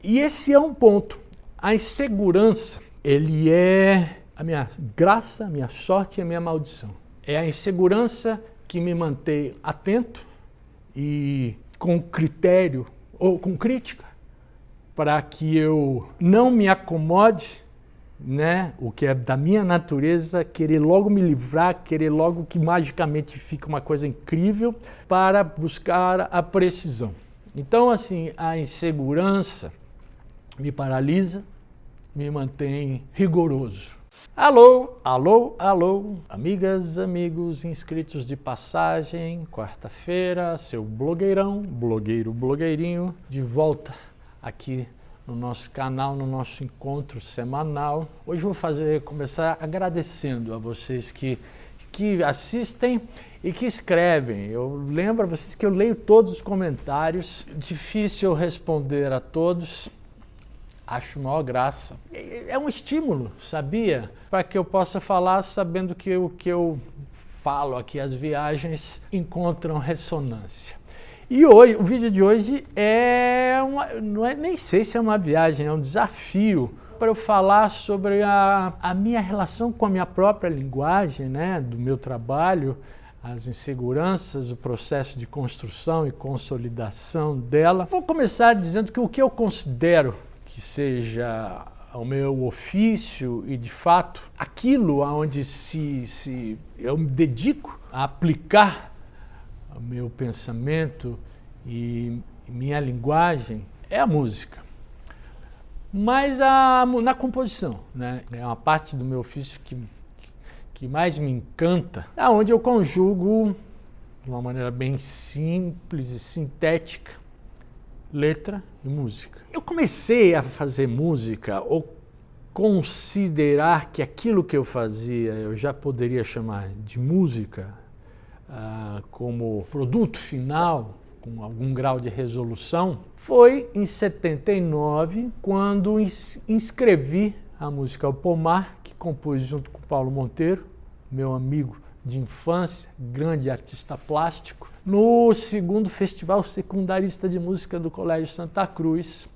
E esse é um ponto. A insegurança, ele é a minha graça, a minha sorte e a minha maldição. É a insegurança que me mantém atento e com critério ou com crítica para que eu não me acomode, né? O que é da minha natureza, querer logo me livrar, querer logo que magicamente fique uma coisa incrível para buscar a precisão. Então, assim, a insegurança me paralisa, me mantém rigoroso. Alô, alô, alô, amigas, amigos, inscritos de passagem, quarta-feira, seu blogueirão, blogueirinho, de volta aqui no nosso canal, no nosso encontro semanal. Hoje vou começar agradecendo a vocês que assistem e que escrevem. Eu lembro a vocês que eu leio todos os comentários, difícil responder a todos, acho maior graça. É um estímulo, sabia? Para que eu possa falar sabendo que o que eu falo aqui, as viagens, encontram ressonância. E hoje, o vídeo de hoje nem sei se é uma viagem, é um desafio para eu falar sobre a minha relação com a minha própria linguagem, né, do meu trabalho, as inseguranças, o processo de construção e consolidação dela. Vou começar dizendo que o que eu considero que seja o meu ofício e, de fato, aquilo aonde eu me dedico a aplicar o meu pensamento e minha linguagem é a música. Mas na composição, né? É uma parte do meu ofício que mais me encanta, é onde eu conjugo, de uma maneira bem simples e sintética, letra e música. Eu comecei a fazer música ou considerar que aquilo que eu fazia eu já poderia chamar de música, como produto final, com algum grau de resolução, foi em 79, quando inscrevi a música ao Pomar, que compus junto com Paulo Monteiro, meu amigo de infância, grande artista plástico, no segundo Festival Secundarista de Música do Colégio Santa Cruz.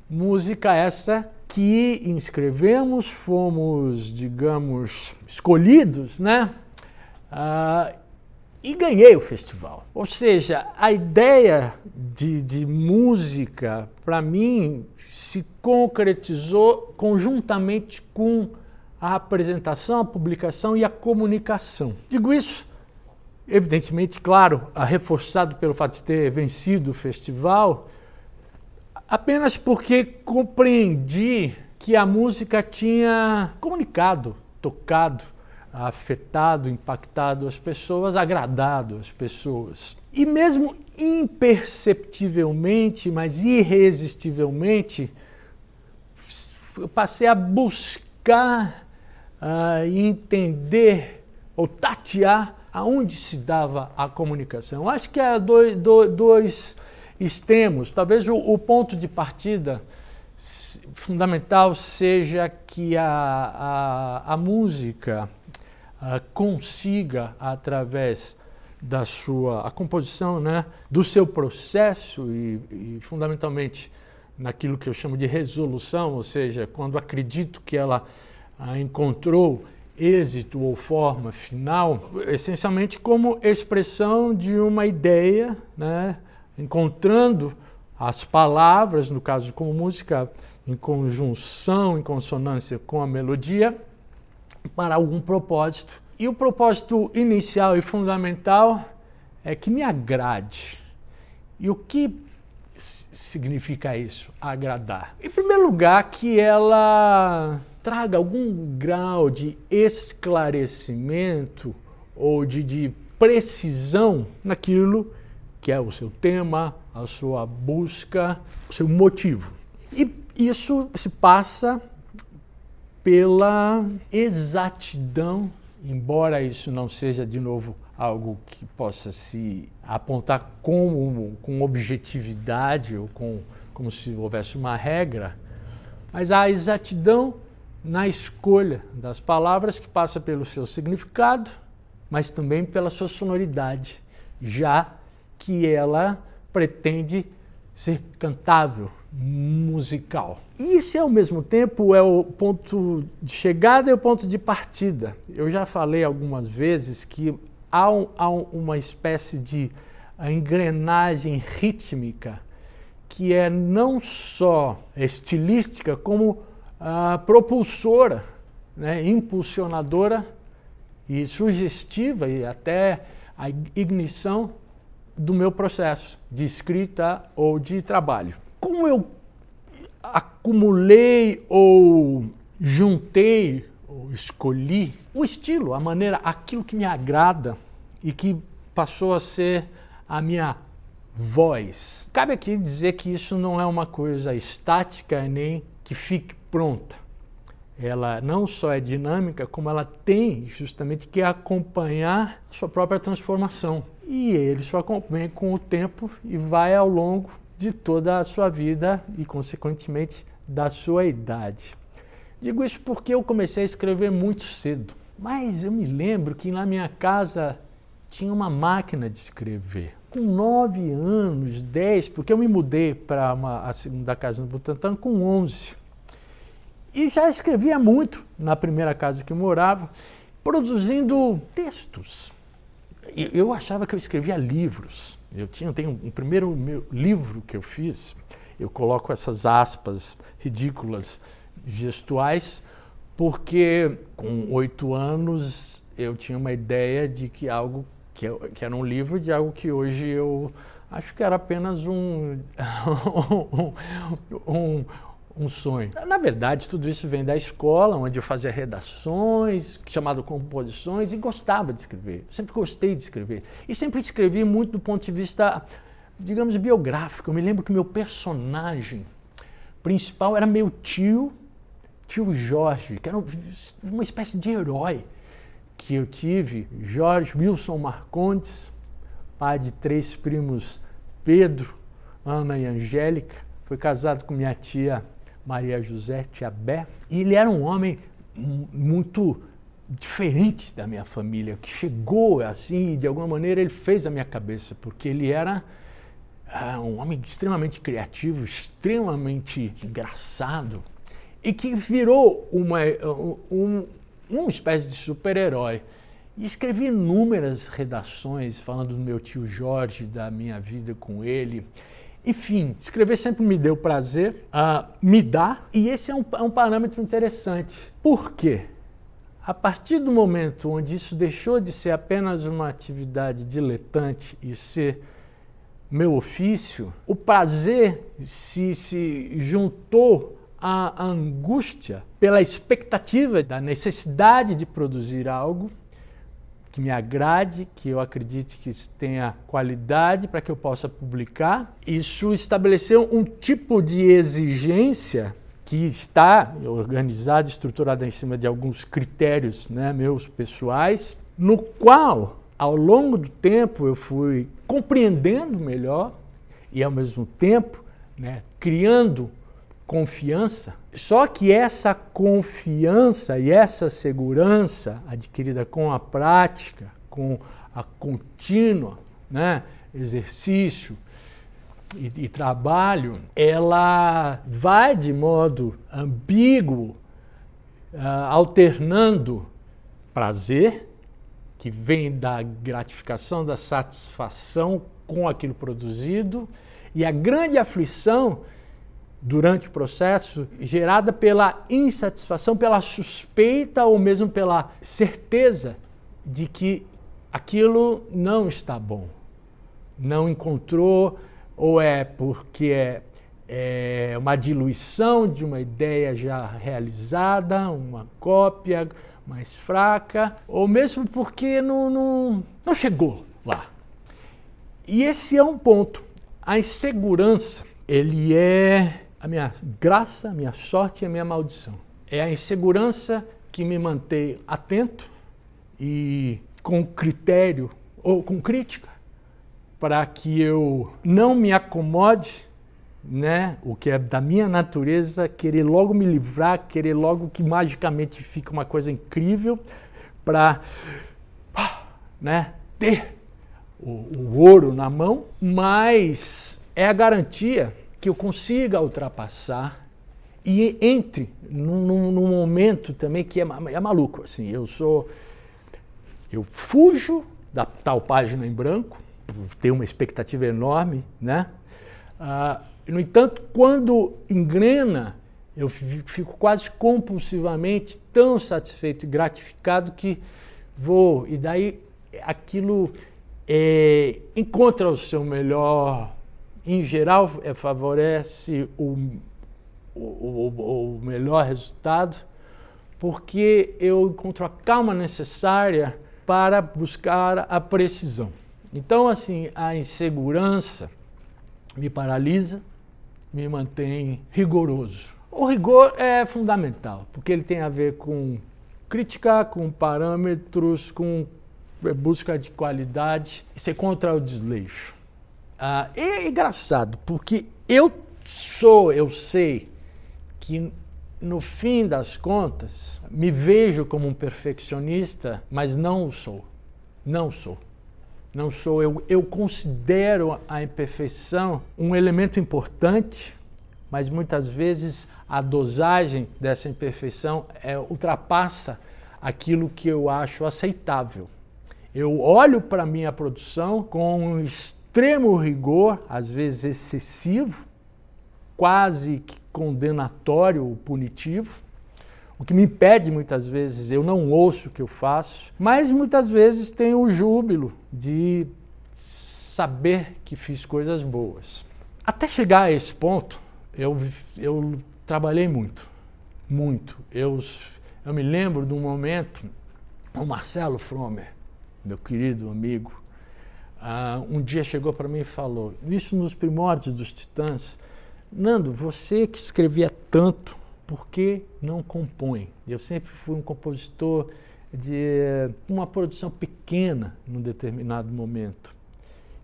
Música essa que inscrevemos, fomos, digamos, escolhidos, né? E ganhei o festival. Ou seja, a ideia de música, para mim, se concretizou conjuntamente com a apresentação, a publicação e a comunicação. Digo isso, evidentemente, claro, reforçado pelo fato de ter vencido o festival, apenas porque compreendi que a música tinha comunicado, tocado, afetado, impactado as pessoas, agradado as pessoas. E mesmo imperceptivelmente, mas irresistivelmente, eu passei a buscar e entender ou tatear aonde se dava a comunicação. Acho que há dois extremos. Talvez o ponto de partida fundamental seja que a música consiga, através da sua composição, né, do seu processo e fundamentalmente naquilo que eu chamo de resolução, ou seja, quando acredito que ela encontrou êxito ou forma final, essencialmente como expressão de uma ideia, né, encontrando as palavras, no caso como música, em conjunção, em consonância com a melodia, para algum propósito. E o propósito inicial e fundamental é que me agrade. E o que significa isso? Agradar. Em primeiro lugar, que ela traga algum grau de esclarecimento ou de precisão naquilo que é o seu tema, a sua busca, o seu motivo. E isso se passa pela exatidão, embora isso não seja, de novo, algo que possa se apontar com objetividade ou como se houvesse uma regra, mas a exatidão na escolha das palavras, que passa pelo seu significado, mas também pela sua sonoridade, já que ela pretende ser cantável, musical. E isso, ao mesmo tempo, é o ponto de chegada e o ponto de partida. Eu já falei algumas vezes que há uma espécie de engrenagem rítmica que é não só estilística, como propulsora, né, impulsionadora e sugestiva e até a ignição do meu processo de escrita ou de trabalho. Como eu acumulei ou juntei ou escolhi o estilo, a maneira, aquilo que me agrada e que passou a ser a minha voz. Cabe aqui dizer que isso não é uma coisa estática nem que fique pronta. Ela não só é dinâmica, como ela tem justamente que acompanhar sua própria transformação. E ele só acompanha com o tempo e vai ao longo de toda a sua vida e, consequentemente, da sua idade. Digo isso porque eu comecei a escrever muito cedo, mas eu me lembro que na minha casa tinha uma máquina de escrever. Com 9 anos, 10, porque eu me mudei para a segunda casa no Butantã com 11. E já escrevia muito na primeira casa que eu morava, produzindo textos. Eu achava que eu escrevia livros. Tenho um primeiro livro que eu fiz, eu coloco essas aspas ridículas gestuais, porque com 8 anos eu tinha uma ideia de que algo que era um livro de algo que hoje eu acho que era apenas um sonho. Na verdade, tudo isso vem da escola, onde eu fazia redações, chamado composições, e gostava de escrever. Sempre gostei de escrever. E sempre escrevi muito do ponto de vista, digamos, biográfico. Eu me lembro que meu personagem principal era meu tio Jorge, que era uma espécie de herói que eu tive. Jorge Wilson Marcondes, pai de 3 primos, Pedro, Ana e Angélica. Foi casado com minha tia Maria José, tia Bé. E ele era um homem muito diferente da minha família, que chegou assim e de alguma maneira ele fez a minha cabeça, porque ele era um homem extremamente criativo, extremamente engraçado e que virou uma espécie de super-herói. E escrevi inúmeras redações falando do meu tio Jorge, da minha vida com ele. Enfim, escrever sempre me deu prazer, me dá, e esse é um parâmetro interessante. Por quê? A partir do momento onde isso deixou de ser apenas uma atividade diletante e ser meu ofício, o prazer se juntou à angústia pela expectativa da necessidade de produzir algo que me agrade, que eu acredite que tenha qualidade para que eu possa publicar. Isso estabeleceu um tipo de exigência que está organizada, estruturada em cima de alguns critérios, né, meus pessoais, no qual, ao longo do tempo, eu fui compreendendo melhor e, ao mesmo tempo, né, criando confiança. Só que essa confiança e essa segurança adquirida com a prática, com a contínua, né, exercício e trabalho, ela vai de modo ambíguo, alternando prazer, que vem da gratificação, da satisfação com aquilo produzido, e a grande aflição durante o processo, gerada pela insatisfação, pela suspeita ou mesmo pela certeza de que aquilo não está bom, não encontrou, ou é porque é uma diluição de uma ideia já realizada, uma cópia mais fraca, ou mesmo porque não chegou lá. E esse é um ponto. A insegurança, ele é a minha graça, a minha sorte e a minha maldição. É a insegurança que me mantém atento e com critério ou com crítica para que eu não me acomode, né? O que é da minha natureza, querer logo me livrar, querer logo que magicamente fique uma coisa incrível para, né, ter o ouro na mão, mas é a garantia que eu consiga ultrapassar e entre num momento também que é maluco. Assim, eu fujo da tal página em branco, tenho uma expectativa enorme, né? No entanto, quando engrena, eu fico quase compulsivamente tão satisfeito e gratificado que vou, e daí aquilo encontra o seu melhor, em geral favorece o melhor resultado, porque eu encontro a calma necessária para buscar a precisão. Então, assim, a insegurança me paralisa, me mantém rigoroso. O rigor é fundamental, porque ele tem a ver com crítica, com parâmetros, com busca de qualidade, isso é contra o desleixo. É engraçado, porque eu sei que no fim das contas me vejo como um perfeccionista, mas não o sou. Não sou. Eu considero a imperfeição um elemento importante, mas muitas vezes a dosagem dessa imperfeição ultrapassa aquilo que eu acho aceitável. Eu olho para a minha produção com um extremo rigor, às vezes excessivo, quase que condenatório, punitivo, o que me impede muitas vezes, eu não ouço o que eu faço, mas muitas vezes tenho o júbilo de saber que fiz coisas boas. Até chegar a esse ponto, eu trabalhei muito. Eu me lembro de um momento, o Marcelo Fromer, meu querido amigo, um dia chegou para mim e falou, isso nos primórdios dos Titãs, Nando, você que escrevia tanto, por que não compõe? Eu sempre fui um compositor de uma produção pequena num determinado momento.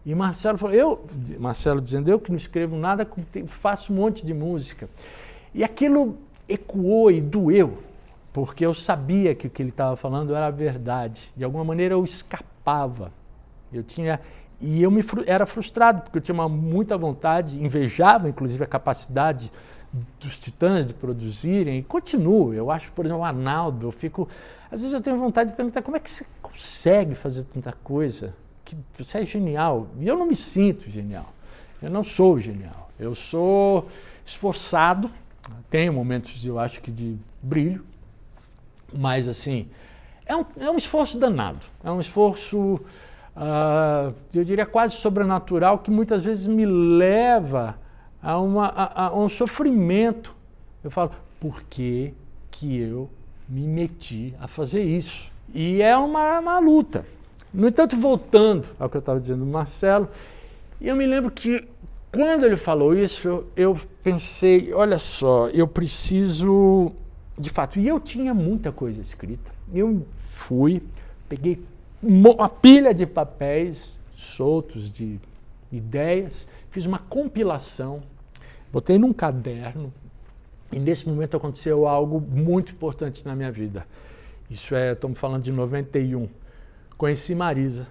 E Marcelo falou, Marcelo dizendo, eu que não escrevo nada, faço um monte de música. E aquilo ecoou e doeu, porque eu sabia que o que ele estava falando era a verdade. De alguma maneira eu escapava. Eu era frustrado, porque eu tinha muita vontade, invejava inclusive a capacidade dos Titãs de produzirem, e continuo. Eu acho, por exemplo, o Arnaldo, às vezes eu tenho vontade de perguntar como é que você consegue fazer tanta coisa? Que você é genial. E eu não me sinto genial. Eu não sou genial. Eu sou esforçado, tenho momentos, eu acho que de brilho, mas assim, é um esforço danado. É um esforço, eu diria quase sobrenatural, que muitas vezes me leva a um sofrimento. Eu falo, por que eu me meti a fazer isso? E é uma luta. No entanto, voltando ao que eu estava dizendo do Marcelo, eu me lembro que quando ele falou isso, eu pensei, olha só, eu preciso, de fato, e eu tinha muita coisa escrita. Eu peguei uma pilha de papéis soltos de ideias, fiz uma compilação, botei num caderno, e nesse momento aconteceu algo muito importante na minha vida. Estamos falando de 91. Conheci Marisa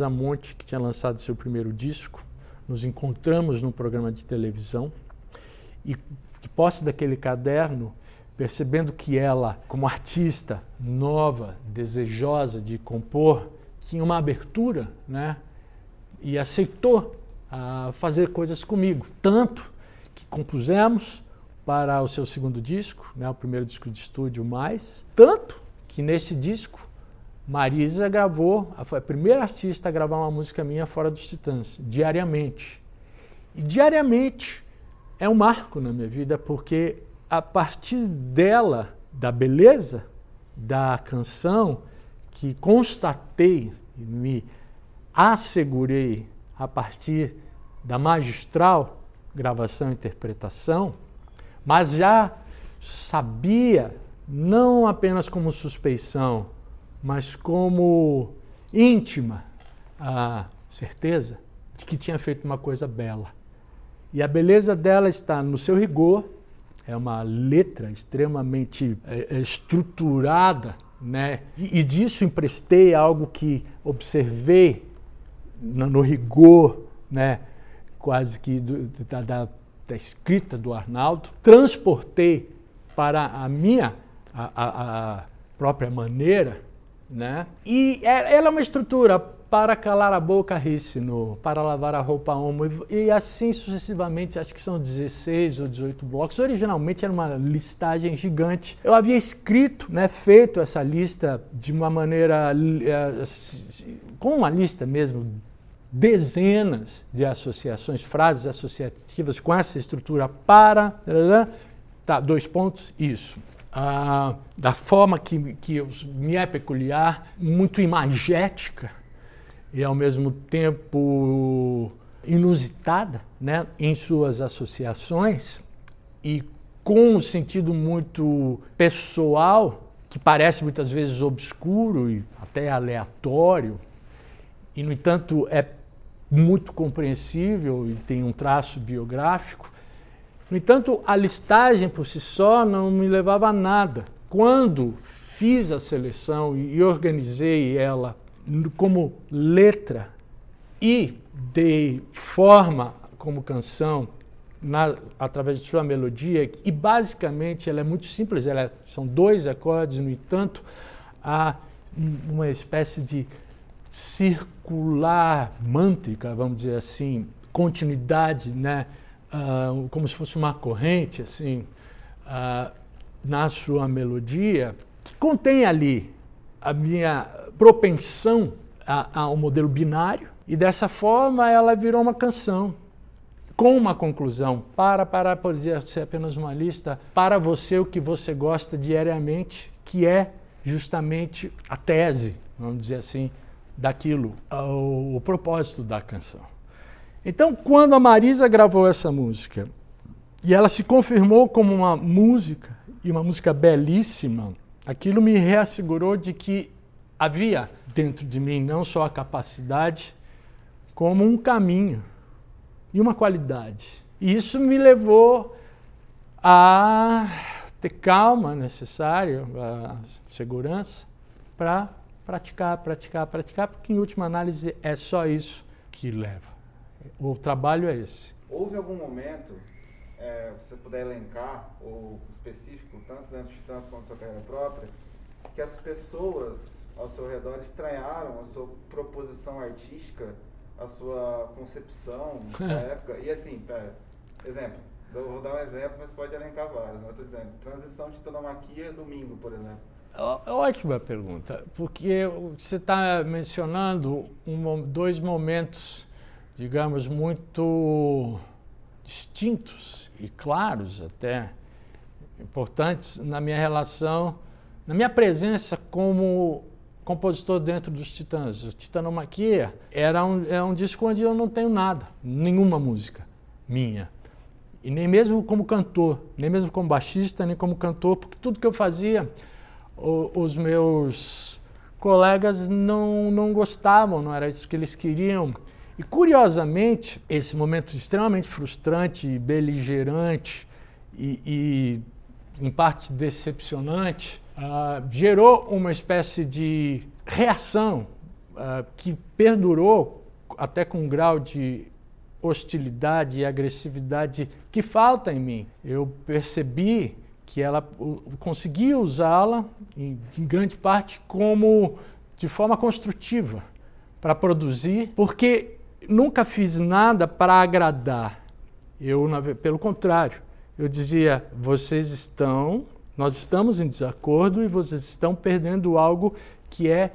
Monte, que tinha lançado seu primeiro disco. Nos encontramos num programa de televisão e, de posse daquele caderno, percebendo que ela, como artista nova, desejosa de compor, tinha uma abertura, né? E aceitou fazer coisas comigo. Tanto que compusemos para o seu segundo disco, né? O primeiro disco de estúdio mais. Tanto que nesse disco, Marisa foi a primeira artista a gravar uma música minha fora dos Titãs, diariamente. E diariamente é um marco na minha vida, porque a partir dela, da beleza da canção, que constatei e me assegurei a partir da magistral gravação e interpretação, mas já sabia, não apenas como suspeição, mas como íntima a certeza de que tinha feito uma coisa bela. E a beleza dela está no seu rigor, é uma letra extremamente estruturada, né? E disso emprestei algo que observei no rigor, né? Quase que da da escrita do Arnaldo, transportei para a minha a própria maneira, né? E ela é uma estrutura para calar a boca, ri-se nu, para lavar a roupa, homo, e assim sucessivamente, acho que são 16 ou 18 blocos. Originalmente era uma listagem gigante. Eu havia escrito, né, feito essa lista de uma maneira, com uma lista mesmo, dezenas de associações, frases associativas com essa estrutura para... Tá, 2 pontos, isso. Da forma que me é peculiar, muito imagética e ao mesmo tempo inusitada, né, em suas associações e com um sentido muito pessoal, que parece muitas vezes obscuro e até aleatório, e no entanto é muito compreensível e tem um traço biográfico. No entanto, a listagem por si só não me levava a nada. Quando fiz a seleção e organizei ela como letra e dei forma como canção através de sua melodia, e basicamente ela é muito simples, são 2 acordes, no entanto, há uma espécie de circular mântrica, vamos dizer assim, continuidade, né? Como se fosse uma corrente, assim, na sua melodia, que contém ali a minha propensão ao modelo binário, e dessa forma ela virou uma canção, com uma conclusão, poder ser apenas uma lista, para você o que você gosta diariamente, que é justamente a tese, vamos dizer assim, daquilo, o propósito da canção. Então, quando a Marisa gravou essa música, e ela se confirmou como uma música, e uma música belíssima, aquilo me reassegurou de que havia dentro de mim não só a capacidade, como um caminho e uma qualidade. E isso me levou a ter calma necessária, a segurança, para praticar, porque em última análise é só isso que leva. O trabalho é esse. Houve algum momento, se você puder elencar, ou específico, tanto dentro de Titãs quanto da sua carreira própria, que as pessoas ao seu redor estranharam a sua proposição artística, a sua concepção da época? E assim, exemplo, eu vou dar um exemplo, mas pode elencar vários, né? Eu estou dizendo, transição de Titanomaquia domingo, por exemplo. Ótima pergunta, porque você está mencionando 2 momentos, digamos, muito distintos e claros até, importantes na minha relação, na minha presença como compositor dentro dos Titãs. O Titanomaquia é um disco onde eu não tenho nada, nenhuma música minha. E nem mesmo como cantor, nem mesmo como baixista, nem como cantor, porque tudo que eu fazia, os meus colegas não gostavam, não era isso que eles queriam. E, curiosamente, esse momento extremamente frustrante, beligerante e em parte, decepcionante, gerou uma espécie de reação que perdurou até com um grau de hostilidade e agressividade que falta em mim. Eu percebi que ela conseguia usá-la, em grande parte, de forma construtiva, para produzir, porque nunca fiz nada para agradar. Pelo contrário, eu dizia, nós estamos em desacordo e vocês estão perdendo algo que é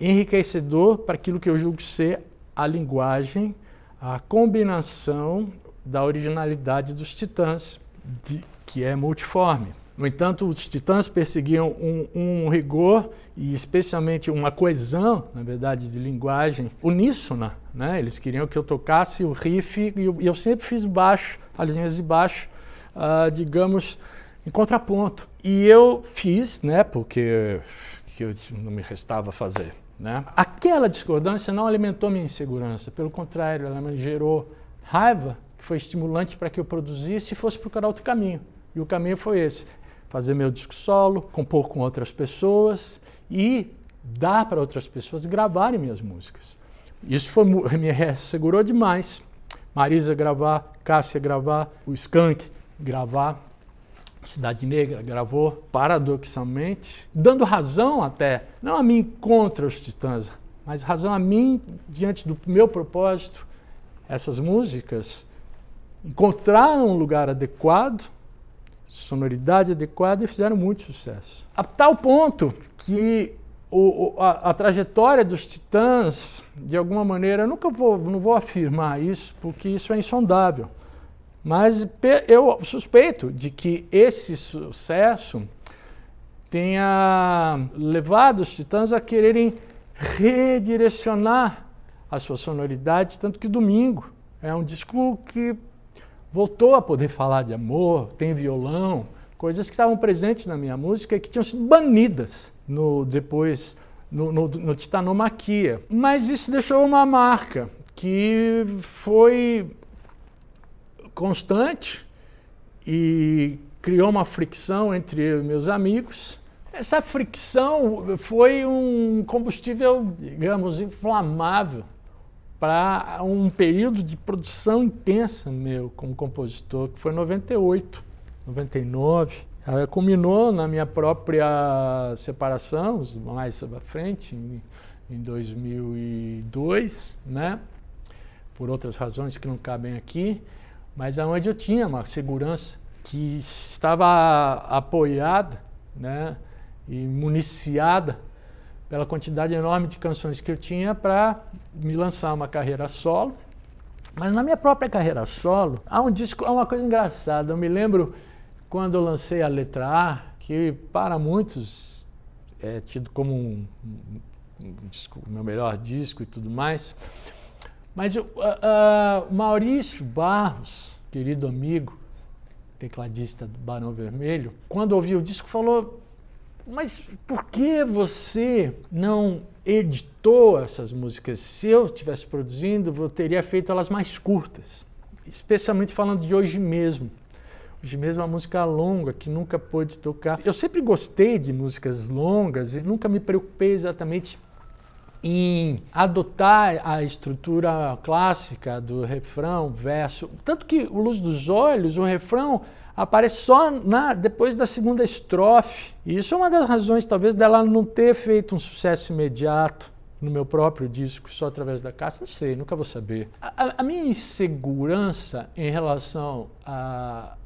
enriquecedor para aquilo que eu julgo ser a linguagem, a combinação da originalidade dos Titãs, que é multiforme. No entanto, os Titãs perseguiam um rigor e especialmente uma coesão, na verdade, de linguagem uníssona, né? Eles queriam que eu tocasse o riff e eu sempre fiz baixo, as linhas de baixo, digamos, em contraponto. E eu fiz, né, porque não me restava fazer, né? Aquela discordância não alimentou minha insegurança, pelo contrário, ela me gerou raiva, que foi estimulante para que eu produzisse e fosse procurar outro caminho. E o caminho foi esse: fazer meu disco solo, compor com outras pessoas e dar para outras pessoas gravarem minhas músicas. Isso me assegurou demais, Marisa gravar, Cássia gravar, o Skank gravar, Cidade Negra gravou, paradoxalmente, dando razão até, não a mim contra os Titãs, mas razão a mim diante do meu propósito. Essas músicas encontraram um lugar adequado, sonoridade adequada e fizeram muito sucesso. A tal ponto que a trajetória dos Titãs, de alguma maneira, não vou afirmar isso, porque isso é insondável, mas eu suspeito de que esse sucesso tenha levado os Titãs a quererem redirecionar a sua sonoridade, tanto que Domingo é um disco que voltou a poder falar de amor, tem violão, coisas que estavam presentes na minha música e que tinham sido banidas depois no Titanomaquia. Mas isso deixou uma marca que foi constante e criou uma fricção entre meus amigos. Essa fricção foi um combustível, digamos, inflamável para um período de produção intensa meu como compositor, que foi 98, 99. Ela culminou na minha própria separação, mais à frente, em 2002, né? Por outras razões que não cabem aqui, mas aonde eu tinha uma segurança que estava apoiada, né? E municiada pela quantidade enorme de canções que eu tinha para me lançar uma carreira solo. Mas na minha própria carreira solo, há uma coisa engraçada. Eu me lembro quando eu lancei a Letra A, que para muitos é tido como o meu melhor disco e tudo mais. Mas o Maurício Barros, querido amigo, tecladista do Barão Vermelho, quando ouviu o disco falou: mas por que você não editou essas músicas? Se eu estivesse produzindo, eu teria feito elas mais curtas. Especialmente falando de Hoje Mesmo. Hoje Mesmo é uma música longa que nunca pôde tocar. Eu sempre gostei de músicas longas e nunca me preocupei exatamente em adotar a estrutura clássica do refrão, verso. Tanto que o Luz dos Olhos, o refrão, aparece só depois da segunda estrofe. E isso é uma das razões, talvez, dela não ter feito um sucesso imediato no meu próprio disco, só através da Cássia. Não sei, nunca vou saber. A minha insegurança em relação a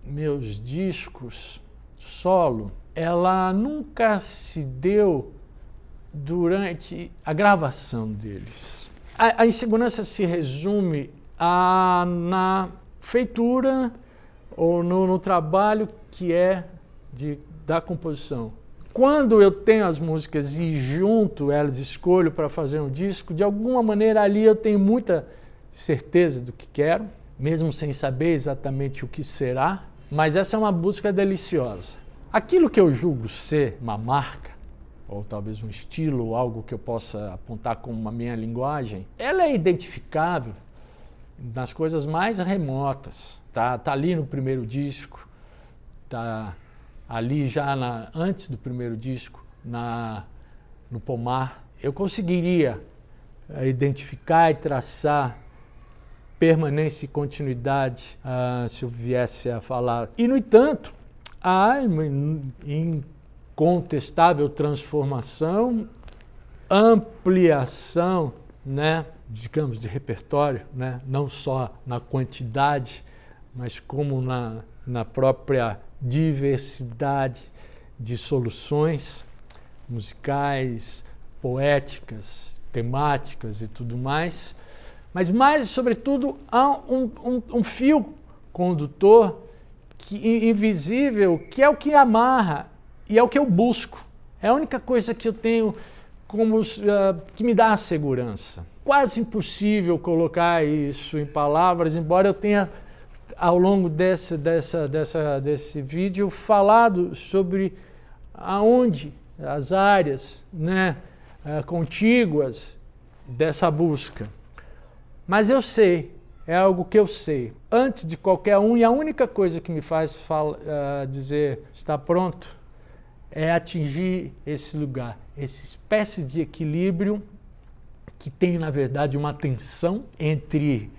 meus discos solo, ela nunca se deu durante a gravação deles. A insegurança se resume na feitura ou no trabalho que é da composição. Quando eu tenho as músicas e junto elas, escolho para fazer um disco, de alguma maneira ali eu tenho muita certeza do que quero, mesmo sem saber exatamente o que será, mas essa é uma busca deliciosa. Aquilo que eu julgo ser uma marca, ou talvez um estilo, ou algo que eu possa apontar como a minha linguagem, ela é identificável nas coisas mais remotas. Tá ali no primeiro disco, tá ali já antes do primeiro disco, no Pomar. Eu conseguiria identificar e traçar permanência e continuidade se eu viesse a falar. E, no entanto, há incontestável transformação, ampliação, né, digamos, de repertório, né, não só na quantidade, mas como na própria diversidade de soluções musicais, poéticas, temáticas e tudo mais. Mas mais, sobretudo, há um fio condutor invisível, que é o que amarra e é o que eu busco. É a única coisa que eu tenho que me dá a segurança. Quase impossível colocar isso em palavras, embora eu tenha, ao longo desse vídeo, falado sobre aonde as áreas, né, contíguas dessa busca. Mas eu sei, é algo que eu sei, antes de qualquer um, e a única coisa que me faz dizer está pronto é atingir esse lugar, essa espécie de equilíbrio que tem, na verdade, uma tensão entre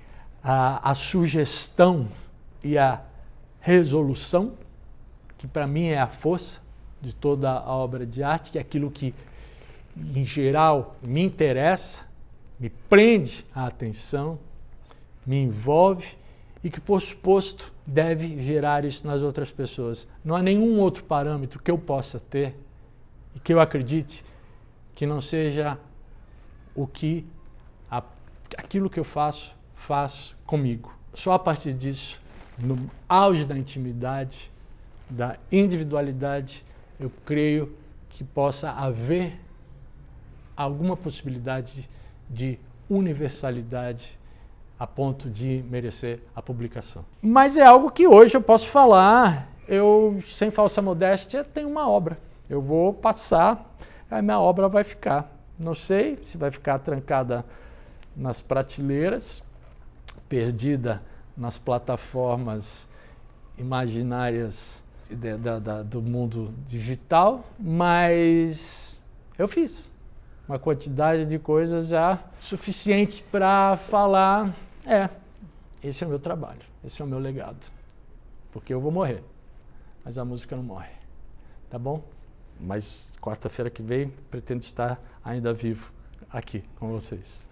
a sugestão e a resolução, que para mim é a força de toda a obra de arte, que é aquilo que, em geral, me interessa, me prende a atenção, me envolve e que, por suposto, deve gerar isso nas outras pessoas. Não há nenhum outro parâmetro que eu possa ter e que eu acredite que não seja o que aquilo que eu faço faz comigo. Só a partir disso, no auge da intimidade, da individualidade, eu creio que possa haver alguma possibilidade de universalidade a ponto de merecer a publicação. Mas é algo que hoje eu posso falar, eu, sem falsa modéstia, tenho uma obra. Eu vou passar, a minha obra vai ficar. Não sei se vai ficar trancada nas prateleiras, perdida nas plataformas imaginárias do mundo digital, mas eu fiz uma quantidade de coisas já suficiente para falar, esse é o meu trabalho, esse é o meu legado, porque eu vou morrer, mas a música não morre, tá bom? Mas quarta-feira que vem pretendo estar ainda vivo aqui com vocês.